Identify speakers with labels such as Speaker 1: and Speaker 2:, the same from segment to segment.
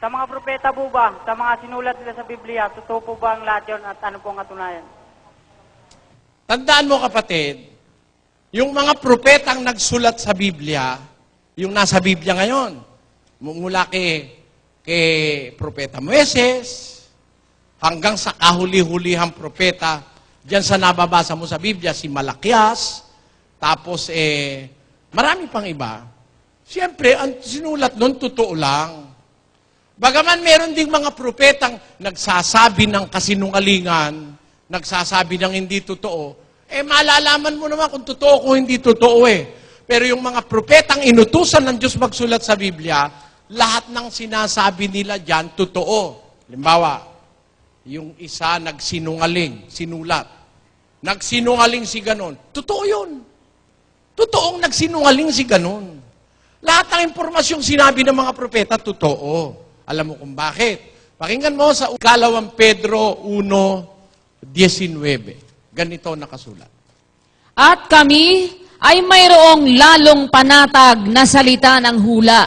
Speaker 1: Sa mga propeta po ba, sa mga sinulat nila sa Biblia, totoo po ba ang lahat yun at ano po ang katunayan?
Speaker 2: Tandaan mo kapatid, yung mga propetang nagsulat sa Biblia, yung nasa Biblia ngayon, mula kay Propeta Moises, hanggang sa kahuli-hulihang propeta, diyan sa nababasa mo sa Biblia, si Malakias, tapos marami pang iba. Siyempre, ang sinulat nun, totoo lang. Bagaman meron ding mga propetang nagsasabi ng kasinungalingan, nagsasabi ng hindi totoo, malalaman mo naman kung totoo kung hindi totoo Pero yung mga propetang inutusan ng Diyos magsulat sa Biblia, lahat ng sinasabi nila dyan, totoo. Halimbawa, yung isa nagsinungaling, sinulat. Nagsinungaling si ganon. Totoo yun. Totoong nagsinungaling si ganon. Lahat ng impormasyong sinabi ng mga propeta, totoo. Alam mo kung bakit? Pakinggan mo sa 2 Pedro 1:19. Ganito nakasulat.
Speaker 3: At kami ay mayroong lalong panatag na salita ng hula,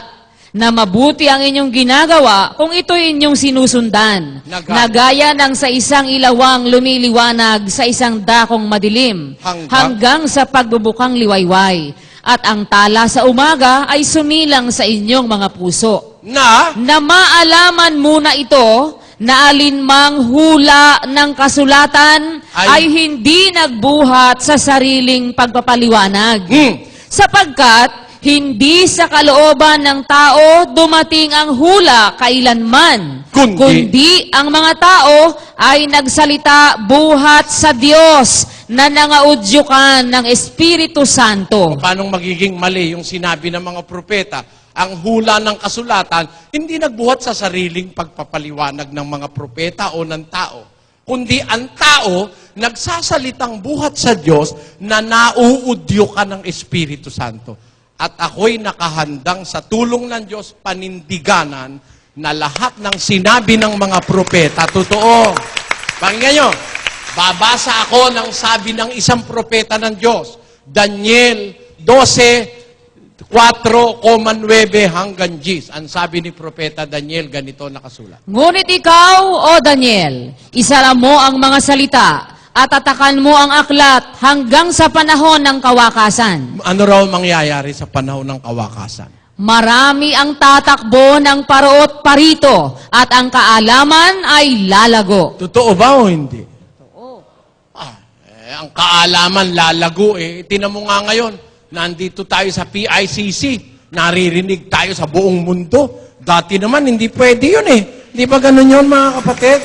Speaker 3: na mabuti ang inyong ginagawa kung ito'y inyong sinusundan, na gaya ng sa isang ilawang lumiliwanag sa isang dakong madilim, hanggang sa pagbubukang liwayway. At ang tala sa umaga ay sumilang sa inyong mga puso. Na maalaman muna ito, na alinmang hula ng kasulatan ay hindi nagbuhat sa sariling pagpapaliwanag. Sapagkat hindi sa kalooban ng tao dumating ang hula kailanman, kundi ang mga tao ay nagsalita buhat sa Diyos na nangaudyukan ng Espiritu Santo.
Speaker 2: Paano magiging mali yung sinabi ng mga propeta? Ang hula ng kasulatan, hindi nagbuhat sa sariling pagpapaliwanag ng mga propeta o ng tao, kundi ang tao nagsasalitang buhat sa Diyos na nauudyukan ng Espiritu Santo. At ako'y nakahandang sa tulong ng Diyos panindiganan na lahat ng sinabi ng mga propeta, totoo. Pakinggan nyo, babasa ako ng sabi ng isang propeta ng Diyos, Daniel 12:4,9 hanggang 10. Ang sabi ni Propeta Daniel, ganito nakasulat.
Speaker 3: Ngunit ikaw, O Daniel, isara mo ang mga salita at tatakan mo ang aklat hanggang sa panahon ng kawakasan.
Speaker 2: Ano raw mangyayari sa panahon ng kawakasan?
Speaker 3: Marami ang tatakbo ng paro't parito at ang kaalaman ay lalago.
Speaker 2: Totoo ba o hindi? Totoo. Ang kaalaman lalago Tinan mo nga ngayon, nandito tayo sa PICC, naririnig tayo sa buong mundo. Dati naman, hindi pwede yun Di ba ganun yun, mga kapatid?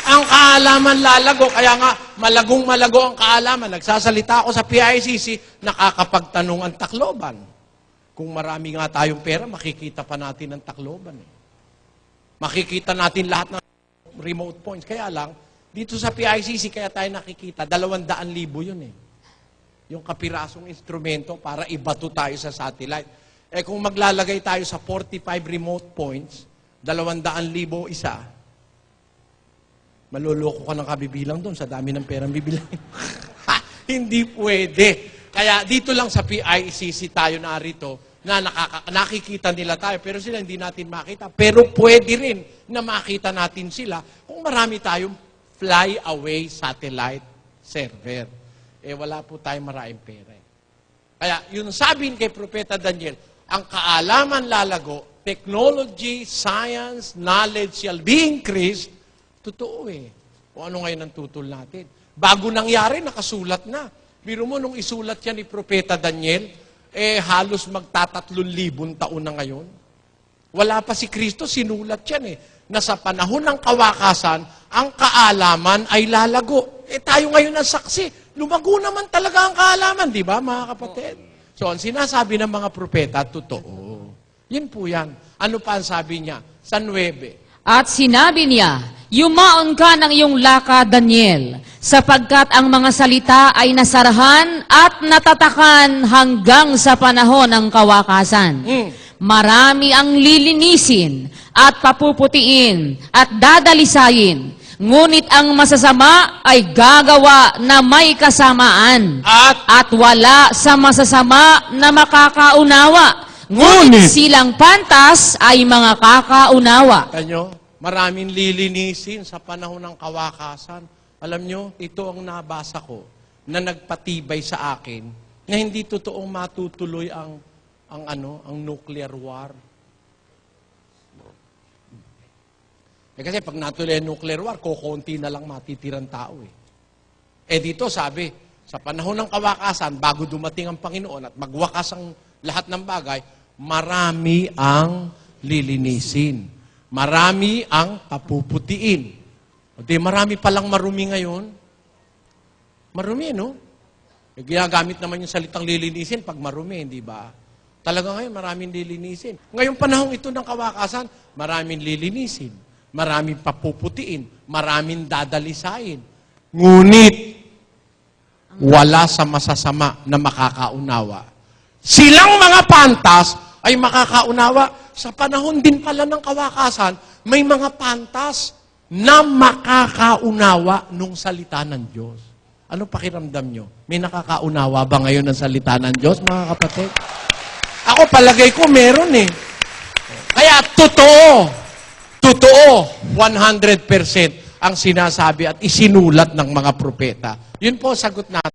Speaker 2: Ang kaalaman lalago, kaya nga, malagong-malago ang kaalaman. Nagsasalita ako sa PICC, nakakapagtanong ang Tacloban. Kung marami nga tayong pera, makikita pa natin ang Tacloban. Makikita natin lahat ng remote points. Kaya lang, dito sa PICC, kaya tayo nakikita, 200,000 yun Yung kapirasong instrumento para ibato tayo sa satellite. Kung maglalagay tayo sa 45 remote points, 200,000 isa, maluloko ka ng kabibilang doon sa dami ng perang bibilang. Hindi pwede. Kaya dito lang sa PICC tayo narito na nakikita nila tayo, pero sila hindi natin makita. Pero pwede rin na makita natin sila kung marami tayong fly away satellite server. Wala po tayong maraming pera. Kaya, yun sabi kay Propeta Daniel, ang kaalaman lalago, technology, science, knowledge shall be increased. Totoo O ano ngayon ang tutol natin? Bago nangyari, nakasulat na. Biro mo, nung isulat yan ni Propeta Daniel, halos magta-3,000 taon na ngayon. Wala pa si Kristo, sinulat yan na sa panahon ng kawakasan, ang kaalaman ay lalago. Tayo ngayon ang saksi. Lumago naman talaga ang kaalaman, di ba, mga kapatid? So, ang sinasabi ng mga propeta, totoo. Yun po yan. Ano pa ang sabi niya? Sa 9.
Speaker 3: At sinabi niya, yumaon ka ng iyong laka, Daniel, sapagkat ang mga salita ay nasarahan at natatakan hanggang sa panahon ng kawakasan. Marami ang lilinisin at papuputiin at dadalisayin. Ngunit ang masasama ay gagawa na may kasamaan. At wala sa masasama na makakaunawa. Ngunit silang pantas ay mga kakaunawa.
Speaker 2: Kanyo, maraming lilinisin sa panahon ng kawakasan. Alam nyo, ito ang nabasa ko na nagpatibay sa akin na hindi totoong matutuloy ang nuclear war. Kasi pag natuloy ang nuclear war, kukunti na lang matitirang tao eh. Dito sabi, sa panahon ng kawakasan, bago dumating ang Panginoon at magwakas ang lahat ng bagay, marami ang lilinisin. Marami ang papuputiin. Marami palang marumi ngayon. Marumi, no? Ginagamit naman yung salitang lilinisin pag marumi, hindi ba? Talaga ngayon, maraming lilinisin. Ngayong panahon ito ng kawakasan, maraming lilinisin. Maraming papuputiin. Maraming dadalisain. Ngunit, wala sa masasama na makakaunawa. Silang mga pantas ay makakaunawa. Sa panahon din pala ng kawakasan, may mga pantas na makakaunawa nung salita ng Diyos. Ano pakiramdam nyo? May nakakaunawa ba ngayon ng salita ng Diyos, mga kapatid? Ako palagay ko meron eh. Kaya totoo, 100% ang sinasabi at isinulat ng mga propeta. Yun po sagot natin.